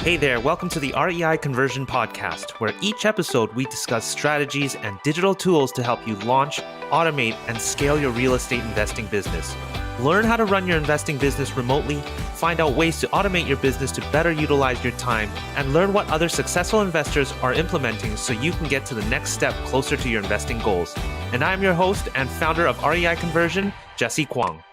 Hey there, welcome to the REI Conversion Podcast, where each episode we discuss strategies and digital tools to help you launch, automate, and scale your real estate investing business. Learn how to run your investing business remotely, find out ways to automate your business to better utilize your time, and learn what other successful investors are implementing so you can get to the next step closer to your investing goals. And I'm your host and founder of REI Conversion, Jesse Kwong.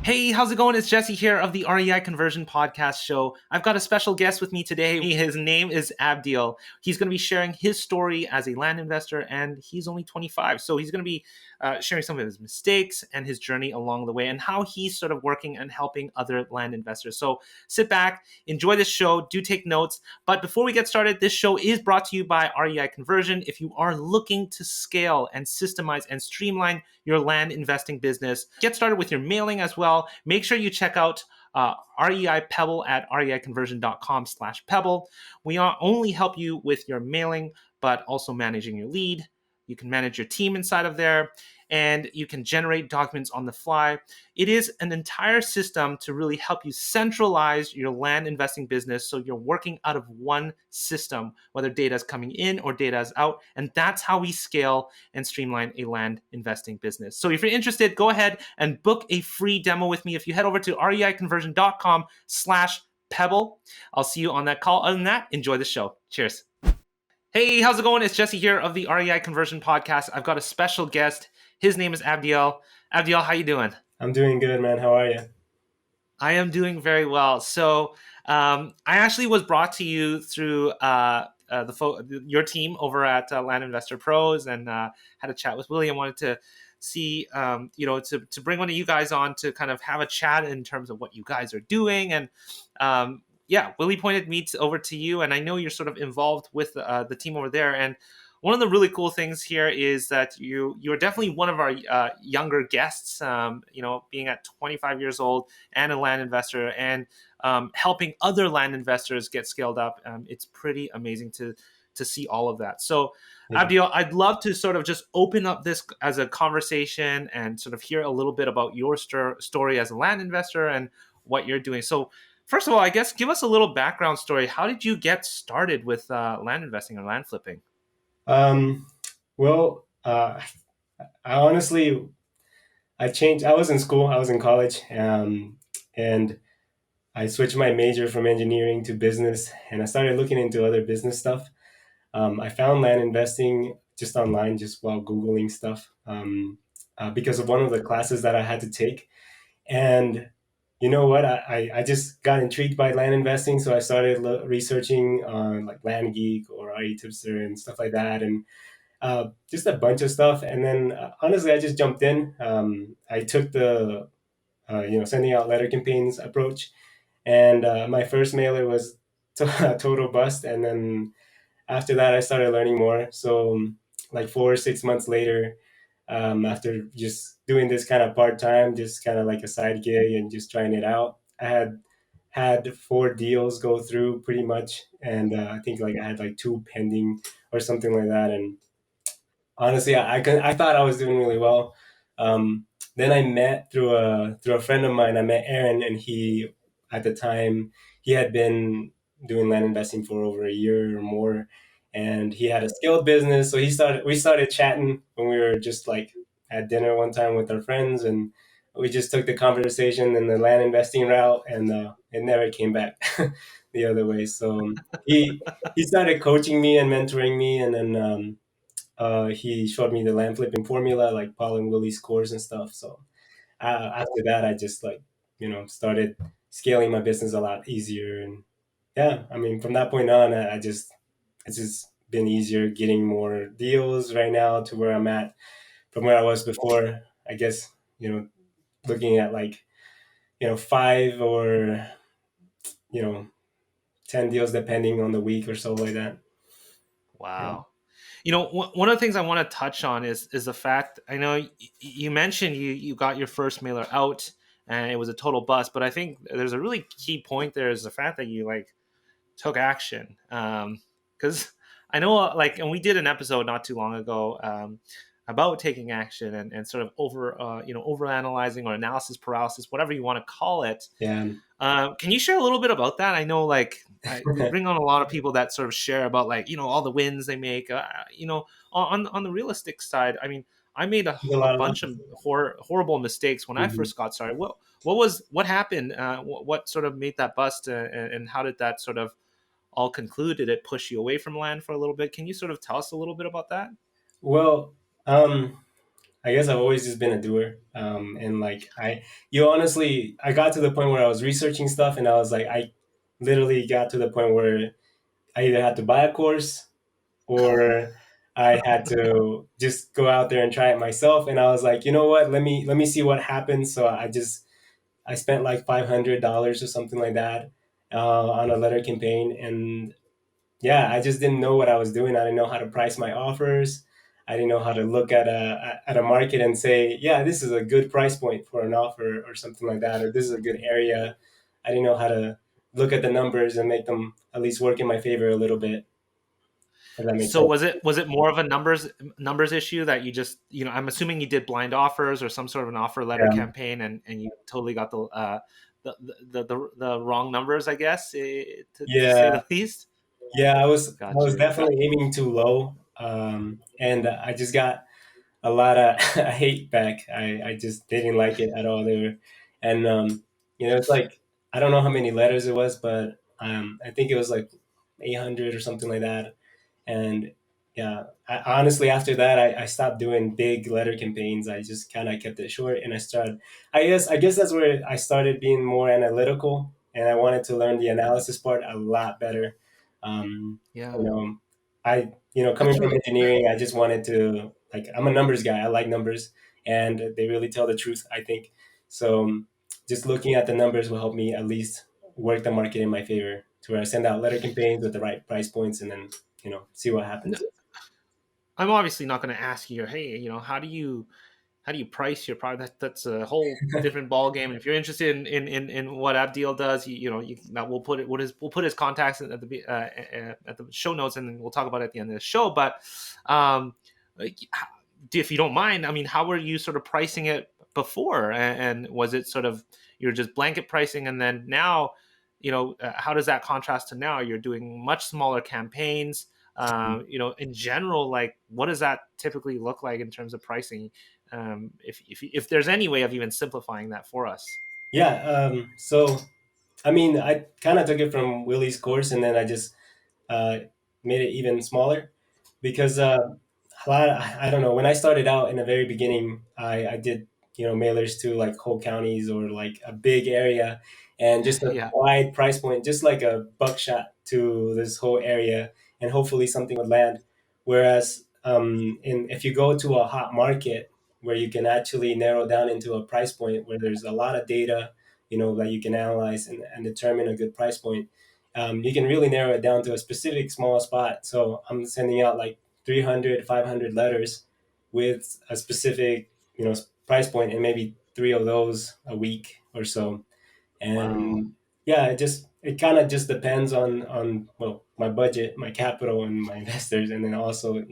Hey, how's it going? It's Jesse here of the REI Conversion Podcast Show. I've got a special guest with me today. His name is Abdiel. He's going to be sharing his story as a land investor, and he's only 25. So he's going to be sharing some of his mistakes and his journey along the way and how he's sort of working and helping other land investors. So sit back, enjoy this show, do take notes. But before we get started, this show is brought to you by REI Conversion. If you are looking to scale and systemize and streamline your land investing business, get started with your mailing as well. Make sure you check out REI Pebble at reiconversion.com/pebble. We not only help you with your mailing, but also managing your lead. You can manage your team inside of there, and you can generate documents on the fly. It is an entire system to really help you centralize your land investing business so you're working out of one system, whether data is coming in or data is out. And that's how we scale and streamline a land investing business. So if you're interested, go ahead and book a free demo with me. If you head over to reiconversion.com/pebble, I'll see you on that call. Other than that, enjoy the show. Cheers. Hey, how's it going? It's Jesse here of the REI Conversion Podcast. I've got a special guest. His name is Abdiel. Abdiel, how you doing? I'm doing good, man. How are you? I am doing very well. So I actually was brought to you through your team over at Land Investor Pros, and had a chat with William. Wanted to see, to bring one of you guys on to kind of have a chat in terms of what you guys are doing. And Willie pointed me over to you, and I know you're sort of involved with the team over there. And one of the really cool things here is that you're definitely one of our younger guests, being at 25 years old and a land investor and helping other land investors get scaled up. It's pretty amazing to see all of that. So, Yeah. Abdiel, I'd love to sort of just open up this as a conversation and sort of hear a little bit about your story as a land investor and what you're doing. So, first of all, I guess give us a little background story. How did you get started with land investing or land flipping? Well, I honestly, I changed. I was in school. I was in college, and I switched my major from engineering to business, and I started looking into other business stuff. I found land investing just online, just while Googling stuff, because of one of the classes that I had to take. And you know what? I just got intrigued by land investing, so I started researching on like Land Geek or RE Tipster and stuff like that, and just a bunch of stuff. And then honestly, I just jumped in. I took the sending out letter campaigns approach, and my first mailer was a total bust. And then after that, I started learning more. So like 4 or 6 months later, after just doing this kind of part time, just kind of like a side gig and just trying it out, I had 4 deals go through pretty much, and I think like I had like 2 pending or something like that. And honestly, I thought I was doing really well. Then I met through a friend of mine. I met Aaron, and he at the time he had been doing land investing for over a year or more, and he had a scaled business. So we started chatting when we were just like at dinner one time with our friends, and we just took the conversation in the land investing route, and it never came back the other way. So he started coaching me and mentoring me, and then he showed me the land flipping formula, like Paul and Willie's course and stuff. So after that, I just like, started scaling my business a lot easier. And yeah, I mean, from that point on, it's just been easier getting more deals right now to where I'm at from where I was before. I guess, looking at like, 5 or, 10 deals depending on the week or so like that. Wow. One of the things I want to touch on is the fact, I know you mentioned you got your first mailer out and it was a total bust, but I think there's a really key point there is the fact that you like took action. Because I know and we did an episode not too long ago about taking action and sort of over analyzing or analysis paralysis, whatever you want to call it. Yeah. Can you share a little bit about that? I know, like, we bring on a lot of people that sort of share about, like, all the wins they make. On the realistic side, I mean, I made There's a a lot of bunch of horrible mistakes when I Mhm. first got started. What happened? What sort of made that bust, and how did that sort of all conclude? Did it push you away from land for a little bit? Can you sort of tell us a little bit about that? Well, I guess I've always just been a doer. And like you honestly, I got to the point where I was researching stuff, and I was like, I literally got to the point where I either had to buy a course or I had to just go out there and try it myself. And I was like, you know what? Let me see what happens. So I spent like $500 or something like that on a letter campaign, and yeah, I just didn't know what I was doing. I didn't know how to price my offers. I didn't know how to look at a market and say, yeah, this is a good price point for an offer or something like that, or this is a good area. I didn't know how to look at the numbers and make them at least work in my favor a little bit. If that makes So sense. was it more of a numbers issue that you just, I'm assuming you did blind offers or some sort of an offer letter Yeah, campaign, and you totally got the wrong numbers, I guess, to say yeah, the least. yeah. I Got was you. definitely aiming too low, and I just got a lot of hate back. I just didn't like it at all. They were, and it's like I don't know how many letters it was, but I think it was like 800 or something like that. And yeah, honestly, after that, I stopped doing big letter campaigns. I just kind of kept it short, and I started. I guess that's where I started being more analytical, and I wanted to learn the analysis part a lot better. You Yeah, know, coming that's from really engineering, I just wanted to like I'm a numbers guy. I like numbers, and they really tell the truth, I think. So just looking at the numbers will help me at least work the market in my favor, to where I send out letter campaigns with the right price points, and then see what no, happens. I'm obviously not going to ask you, hey, how do you price your product? That's a whole different ball game. And if you're interested in what Abdiel does, we'll put it. We'll put his contacts at the show notes, and then we'll talk about it at the end of the show. But um, like, if you don't mind, I mean, how were you sort of pricing it before? And was it sort of you're just blanket pricing, and then now, how does that contrast to now? You're doing much smaller campaigns. In general, like, what does that typically look like in terms of pricing? If there's any way of even simplifying that for us. Yeah. So I mean, I kind of took it from Willie's course, and then I just uh, made it even smaller because a lot. I don't know. When I started out in the very beginning, I did mailers to like whole counties or like a big area, and just a Yeah, wide price point, just like a buckshot to this whole area, and hopefully something would land. Whereas if you go to a hot market where you can actually narrow down into a price point where there's a lot of data, that you can analyze and determine a good price point, you can really narrow it down to a specific small spot. So I'm sending out like 300, 500 letters with a specific, price point, and maybe three of those a week or so. wow, And yeah, it kind of just depends on well, my budget, my capital, and my investors, and then also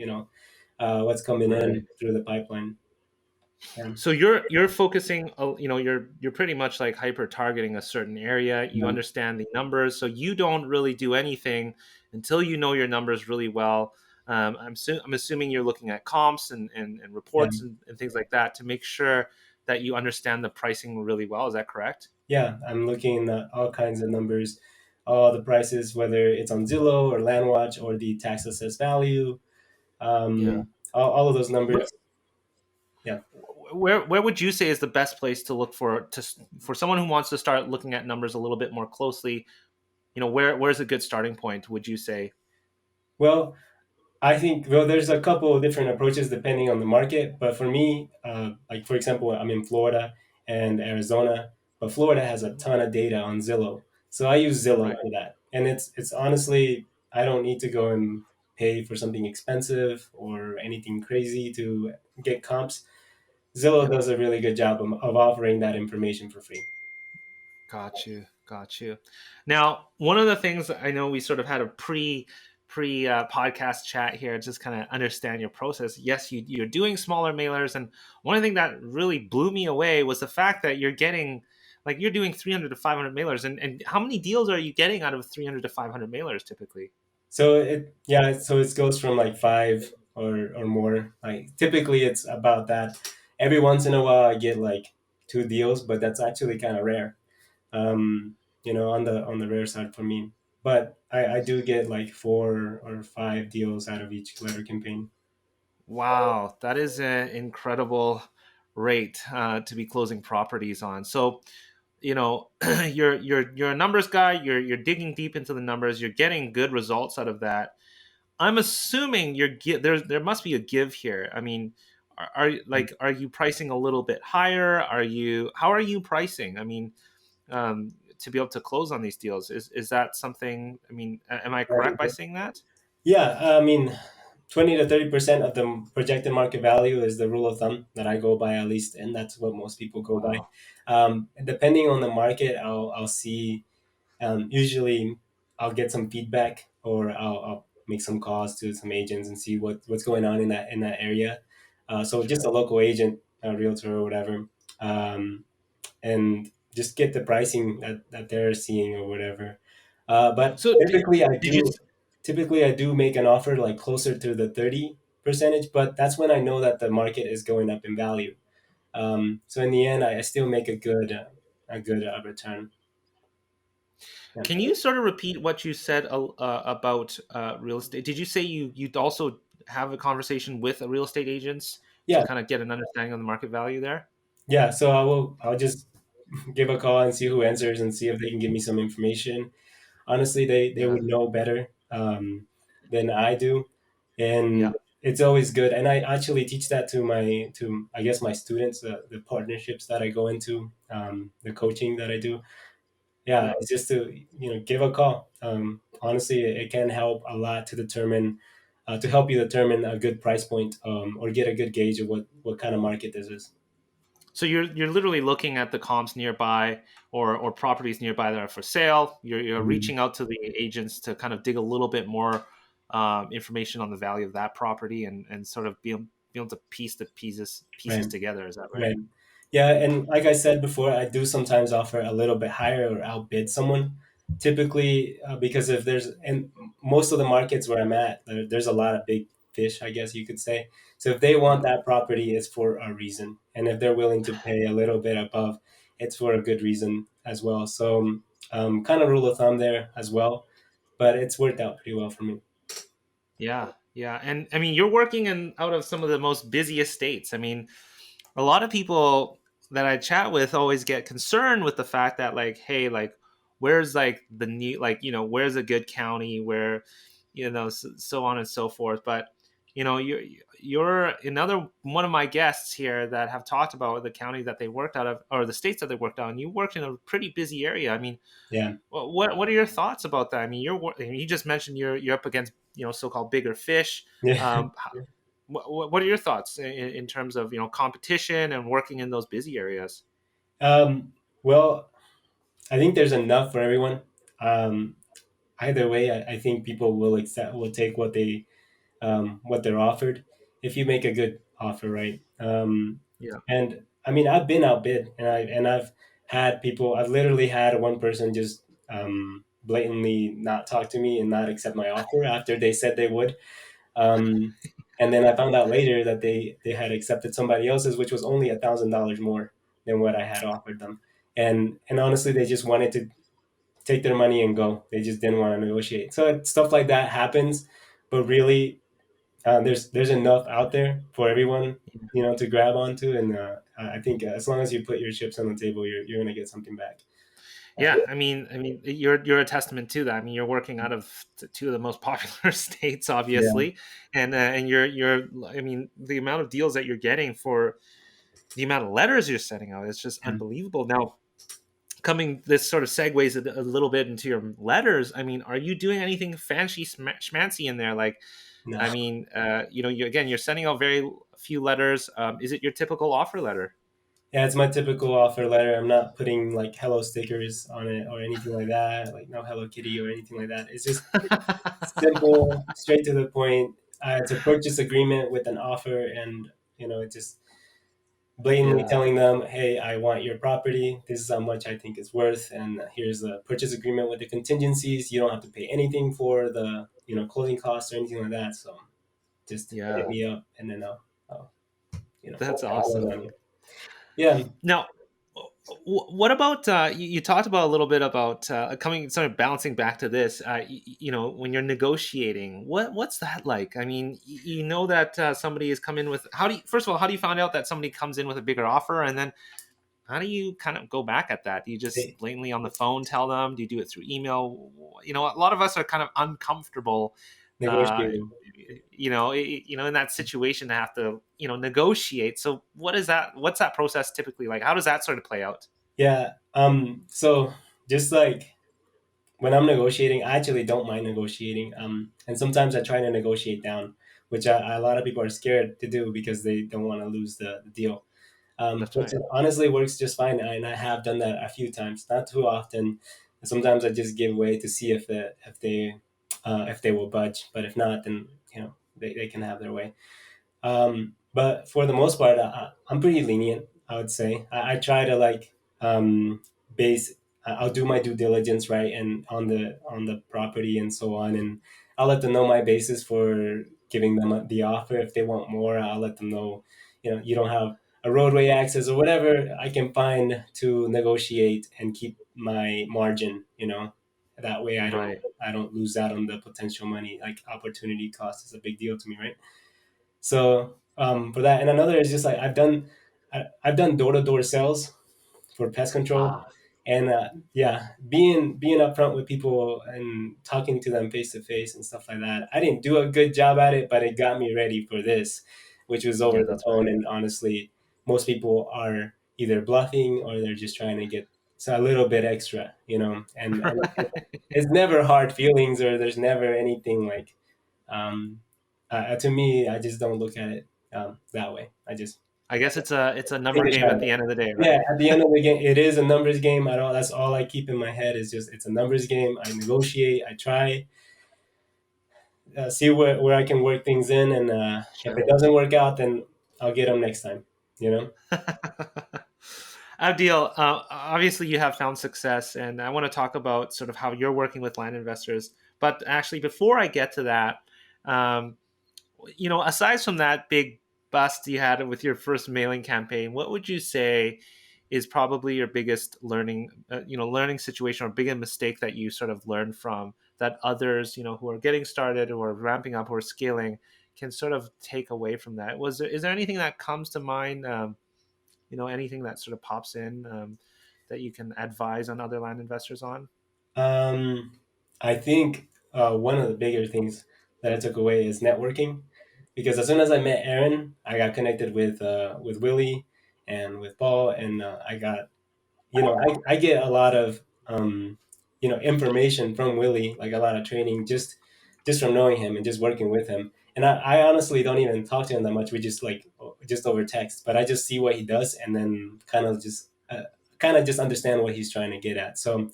what's coming right. in through the pipeline. Yeah, So you're focusing, you're pretty much like hyper targeting a certain area. You yeah, understand the numbers, so you don't really do anything until you know your numbers really well. I'm assuming you're looking at comps and yeah. reports and things like that to make sure that you understand the pricing really well. Is that correct? Yeah, I'm looking at all kinds of numbers, all the prices, whether it's on Zillow or LandWatch or the tax assessed value, Yeah. all of those Where, numbers. Yeah. where would you say is the best place to look for someone who wants to start looking at numbers a little bit more closely? Where's a good starting point, would you say? Well, I think, well, there's a couple of different approaches depending on the market. But for me, like for example, I'm in Florida and Arizona, but Florida has a ton of data on Zillow, so I use Zillow Right. for that. And it's honestly, I don't need to go and pay for something expensive or anything crazy to get comps. Zillow Yep. does a really good job of offering that information for free. Got you. Got you. Now, one of the things I know we sort of had a pre podcast chat here, just kind of understand your process. Yes, you're doing smaller mailers, and one thing that really blew me away was the fact that you're getting like you're doing 300 to 500 mailers, and how many deals are you getting out of 300 to 500 mailers typically? So it goes from like five or more. Like typically it's about that. Every once in a while I get like two deals, but that's actually kind of rare. On the rare side for me. But I do get like four or five deals out of each letter campaign. Wow, that is an incredible rate to be closing properties on. So, you know, you're a numbers guy. You're digging deep into the numbers. You're getting good results out of that. I'm assuming there must be a give here. I mean, are you pricing a little bit higher? How are you pricing? I mean, to be able to close on these deals, is that something? I mean, am I correct by saying that? Yeah, I mean, 20 to 30% of the projected market value is the rule of thumb that I go by at least, and that's what most people go by. Wow. Depending on the market, I'll see. Usually, I'll get some feedback, or I'll make some calls to some agents and see what's going on in that area. So just Sure. a local agent, a realtor, or whatever, um, and just get the pricing that they're seeing or whatever. But So did you? typically I do make an offer like closer to the 30 percentage, but that's when I know that the market is going up in value. So in the end, I still make a good return. Yeah. Can you sort of repeat what you said about real estate? Did you say you'd also have a conversation with a real estate agents to Yeah, kind of get an understanding of the market value there? yeah. So I'll just give a call and see who answers and see if they can give me some information. Honestly, they Yeah, would know better than I do, and yeah, it's always good. And I actually teach that to I guess my students, the partnerships that I go into, the coaching that I do. Yeah, yeah. it's just to give a call. Honestly, it can help a lot to determine to help you determine a good price point, or get a good gauge of what kind of market this is. So you're literally looking at the comps nearby or properties nearby that are for sale. You're Mhm. reaching out to the agents to kind of dig a little bit more information on the value of that property and sort of be able to piece the pieces Right. together. Is that right? Right. Yeah, and like I said before, I do sometimes offer a little bit higher or outbid someone. Typically, because if there's in most of the markets where I'm at, there's a lot of big fish, I guess you could say. So if they want Yeah. that property, it's for a reason, and if they're willing to pay a little bit above, it's for a good reason as well. So, kind of rule of thumb there as well, but it's worked out pretty well for me. Yeah, yeah, and I mean, you're working in out of some of the most busiest states. I mean, a lot of people that I chat with always get concerned with the fact that like, hey, like, where's like the new, like, where's a good county where, so on and so forth. But you're another one of my guests here that have talked about the county that they worked out of or the states that they worked out, and you worked in a pretty busy area. I mean, Yeah. what are your thoughts about that? I mean, you just mentioned you're up against so-called bigger fish. Yeah. Um, what are your thoughts in terms of competition and working in those busy areas? Well, I think there's enough for everyone. Um, Either way, I think people will take what they're offered if you make a good offer, right? Yeah, And I mean, I've been outbid, and I've had people. I've literally had one person just blatantly not talk to me and not accept my offer after they said they would. Um, and then I found out later that they had accepted somebody else's, which was only $1,000 more than what I had offered them. And honestly, they just wanted to take their money and go. They just didn't want to negotiate. So stuff like that happens, but really, there's enough out there for everyone, to grab onto. And I think as long as you put your chips on the table, you're gonna get something back. yeah. I mean, you're a testament to that. I mean, you're working out of two of the most popular states, Yeah. obviously, and you're. I mean, the amount of deals that you're getting for the amount of letters you're sending out is just Yeah. unbelievable. Now, coming this sort of segues a little bit into your letters. I mean, are you doing anything fancy schmancy in there? Like, No. I mean, you're sending out very few letters. Is it your typical offer letter? Yeah, it's my typical offer letter. I'm not putting like hello stickers on it or anything like that, like no Hello Kitty or anything like that. It's just simple, straight to the point. It's a purchase agreement with an offer, and it's just blatantly Yeah. telling them, "Hey, I want your property. This is how much I think it's worth, and here's a purchase agreement with the contingencies. You don't have to pay anything for the closing costs or anything like that. So just hit Yeah. me up, and then I'll That's close awesome. on you." Yeah, Now, what about you talked about a little bit about coming sort of bouncing back to this when you're negotiating, what's that like? I mean, you know that somebody has come in with, how do you, first of all, how do you find out that somebody comes in with a bigger offer, and then how do you kind of go back at that? Do you just blatantly on the phone tell them? Do you do it through email? A lot of us are kind of uncomfortable, uh, negotiating. in that situation to have to, negotiate. So what's that process typically like? How does that sort of play out? Yeah. So just like when I'm negotiating, I actually don't mind negotiating. And sometimes I try to negotiate down, which a lot of people are scared to do because they don't want to lose the deal. That's Which right. honestly works just fine, and I have done that a few times, not too often. Sometimes I just give way to see if they will budge, but if not, then they can have their way. But for the most part, I'm pretty lenient. I would say I try to like base. I'll do my due diligence right and on the property and so on, and I'll let them know my basis for giving them the offer. If they want more, I'll let them know. You don't have a roadway access or whatever I can find to negotiate and keep my margin. That way Right. I don't lose out on the potential money. Like opportunity cost is a big deal to me, right? So for that, and another is just like I've done door to door sales for pest control, Ah. and yeah, being upfront with people and talking to them face to face and stuff like that. I didn't do a good job at it, but it got me ready for this, which was over Yeah, the that's phone. right. And honestly, most people are either bluffing or they're just trying to get so a little bit extra, and it's never hard feelings or there's never anything like um, to me, I just don't look at it that way. I just I guess it's a take number a game shot at at the it. end of the day, Yeah, right? at the end of the game, it is a numbers game. I don't. That's all I keep in my head is just it's a numbers game. I negotiate. I try see where I can work things in, and if it Sure. doesn't work out, then I'll get them next time. You know. Abdiel, obviously you have found success, and I want to talk about sort of how you're working with land investors. But actually, before I get to that, um, aside from that big bust you had with your first mailing campaign, what would you say is probably your biggest learning situation or biggest mistake that you sort of learned from that others, who are getting started or ramping up or scaling can sort of take away from that? Is there anything that comes to mind? Anything that sort of pops in that you can advise on other land investors on? Um, I think one of the bigger things that I took away is networking, because as soon as I met Aaron, I got connected with Willie and with Paul, and I got I get a lot of information from Willie, like a lot of training just from knowing him and just working with him. And I honestly don't even talk to him that much. We just like just over text, but I just see what he does and then kind of just understand what he's trying to get at. So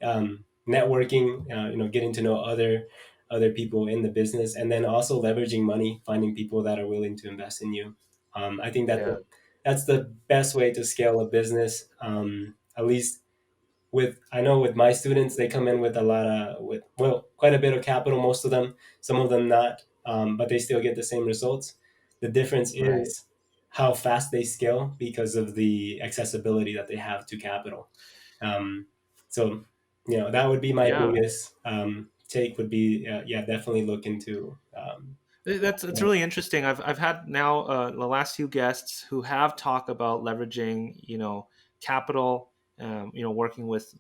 networking, getting to know other people in the business, and then also leveraging money, finding people that are willing to invest in you. I think Yeah. that's the best way to scale a business. At least with I know with my students, they come in with a lot of with well quite a bit of capital. Most of them, some of them not, but they still get the same results. The difference Right. is how fast they scale because of the accessibility that they have to capital. Um, so, that would be my Yeah. biggest take. Would be yeah, definitely look into. That's Yeah, really interesting. I've had now the last few guests who have talked about leveraging, capital, working with,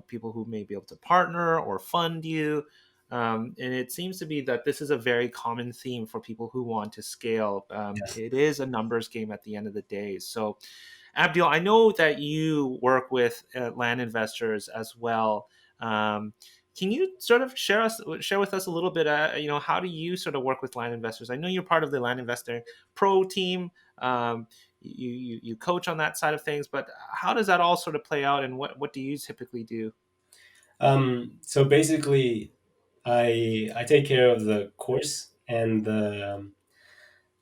people who may be able to partner or fund you. And it seems to be that this is a very common theme for people who want to scale. It is a numbers game at the end of the day. So, Abdul, I know that you work with land investors as well. Um, Can you sort of share with us a little bit? How do you sort of work with land investors? I know you're part of the land investor pro team. Um, you coach on that side of things, but how does that all sort of play out, and what do you typically do? So basically, I take care of the course and the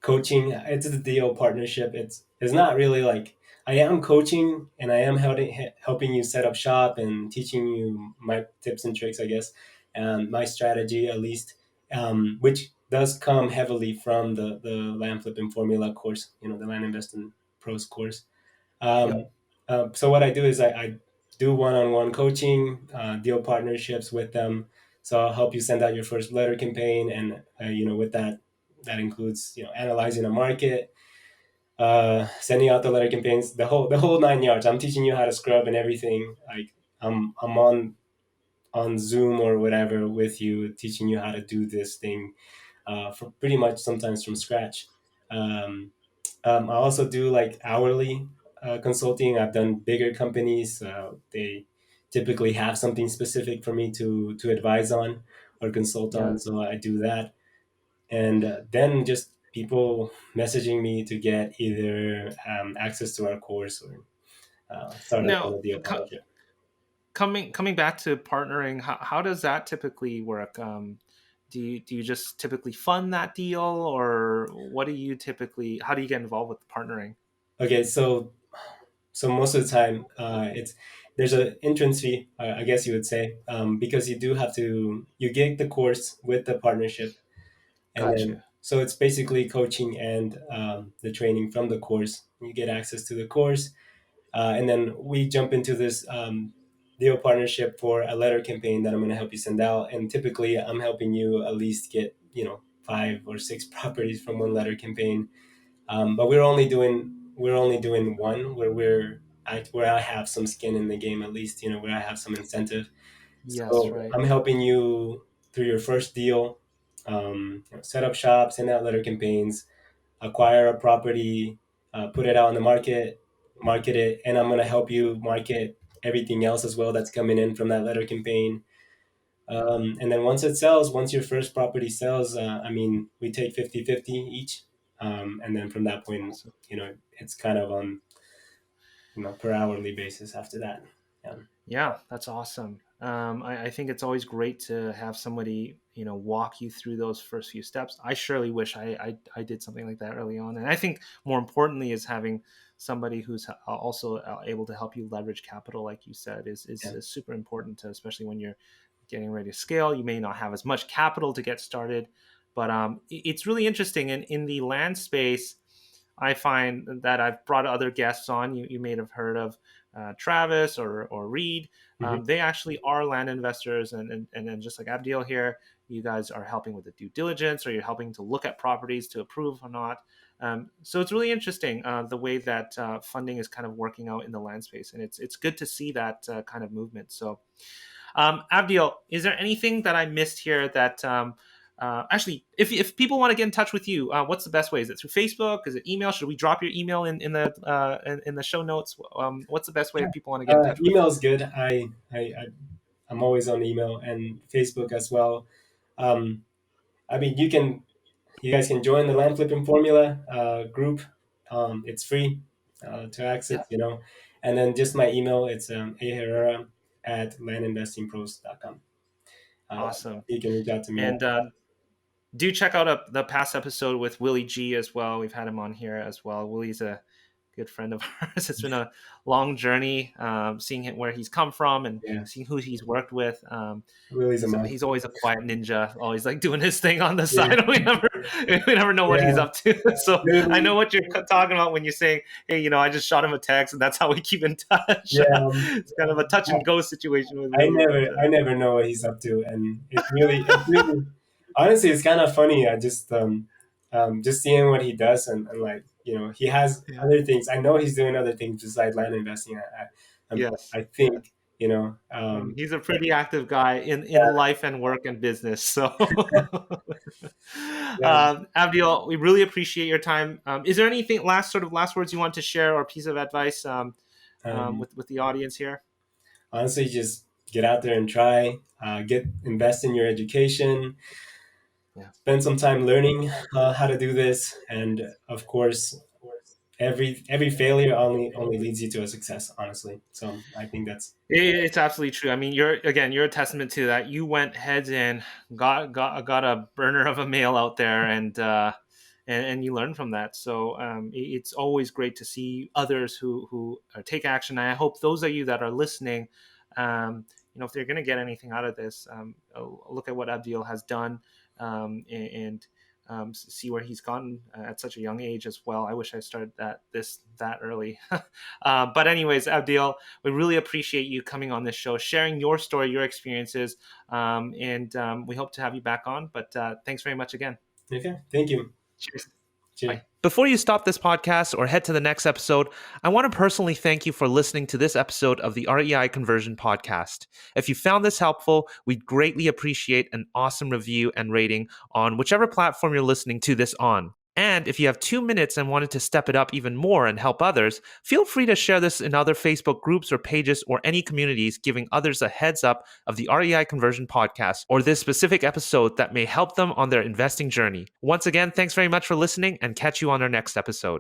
coaching. It's a deal partnership. It's not really like I am coaching and I am helping you set up shop and teaching you my tips and tricks, I guess, my strategy at least, which does come heavily from the land flipping formula course, the land investing pros course. Yep. Um, so what I do is I do one-on-one coaching, deal partnerships with them. So I'll help you send out your first letter campaign, and with that includes analyzing a market, sending out the letter campaigns, the whole 9 yards. I'm teaching you how to scrub and everything. Like I'm on Zoom or whatever with you, teaching you how to do this thing for pretty much sometimes from scratch. Um, I also do like hourly consulting. I've done bigger companies. They typically have something specific for me to advise on or consult Yeah. on, so I do that. And then just people messaging me to get either access to our course or start on Now, a deal partnership. coming back to partnering, how does that typically work? Do you just typically fund that deal, or what do you typically? How do you get involved with partnering? Okay, so most of the time it's there's an entrance fee, I guess you would say, because you get the course with the partnership. And then, Gotcha. so it's basically coaching and the training from the course. You get access to the course, and then we jump into this deal partnership for a letter campaign that I'm going to help you send out. And typically, I'm helping you at least get 5 or 6 properties from one letter campaign. But we're only doing one where I have some skin in the game, at least where I have some incentive. Yes, So right. I'm helping you through your first deal, set up shop, send out letter campaigns, acquire a property, put it out on the market it, and I'm going to help you market everything else as well that's coming in from that letter campaign. And then once your first property sells, I mean, we take 50-50 each. And then from that point, Awesome. it's kind of on, per hourly basis after that. Yeah. Yeah, that's awesome. I think it's always great to have somebody, walk you through those first few steps. I surely wish I did something like that early on. And I think more importantly is having somebody who's also able to help you leverage capital, like you said, Yeah. is super important, especially when you're getting ready to scale. You may not have as much capital to get started, but it's really interesting. And in the land space, I find that I've brought other guests on. You may have heard of Travis or Reed. Mhm. They actually are land investors, and then just like Abdiel here, you guys are helping with the due diligence, or you're helping to look at properties to approve or not. So it's really interesting the way that funding is kind of working out in the land space, and it's good to see that kind of movement. So Abdiel, is there anything that I missed here that actually, if people want to get in touch with you, what's the best way? Is it through Facebook? Is it email? Should we drop your email in the show notes? What's the best way Yeah. if people want to get in touch with Email you? is good. I'm always on email and Facebook as well. Um, I mean, you guys can join the land flipping formula group. It's free to Yeah, access, and then just my email. It's aherrera at landinvestingpros.com. Uh, awesome. you can reach out to me. And do check out the past episode with Willie G as well. We've had him on here as well. Willie's a good friend of ours. It's been a long journey, seeing where he's come from and Yeah, seeing who he's worked with. Willie's a month. He's always a quiet ninja, always like doing his thing on the Yeah, side. We never know what he's yeah, up to. So I literally. know what you're talking about when you're saying, "Hey, I just shot him a text, and that's how we keep in touch." Yeah, It's kind of a touch and go situation with I Willie, but never I never know what he's up to, and it's really honestly it's kind of funny. I just seeing what he does, and like he has yeah, other things. I know he's doing other things besides land investing. yes, I yeah. think And he's a pretty active guy in yeah, life and work and business. So, yeah, Abdiel, we really appreciate your time. Is there anything last words you want to share or piece of advice um, with the audience here? honestly, just get out there and try. Invest in your education. Yeah. Spend some time learning how to do this, and of course, every failure only leads you to a success. Honestly, so I think that's It's absolutely true. I mean, you're a testament to that. You went heads in, got a burner of a mail out there, and you learn from that. So it's always great to see others who take action. And I hope those of you that are listening, if they're going to get anything out of this, look at what Abdiel has done, and see where he's gotten at such a young age as well. I wish I started that early. But anyways, Abdiel, we really appreciate you coming on this show, sharing your story, your experiences, and we hope to have you back on. But thanks very much again. okay. Thank you. Cheers. Cheers. Bye. Before you stop this podcast or head to the next episode, I want to personally thank you for listening to this episode of the REI Conversion Podcast. If you found this helpful, we'd greatly appreciate an awesome review and rating on whichever platform you're listening to this on. And if you have 2 minutes and wanted to step it up even more and help others, feel free to share this in other Facebook groups or pages or any communities, giving others a heads up of the REI Conversion Podcast or this specific episode that may help them on their investing journey. Once again, thanks very much for listening, and catch you on our next episode.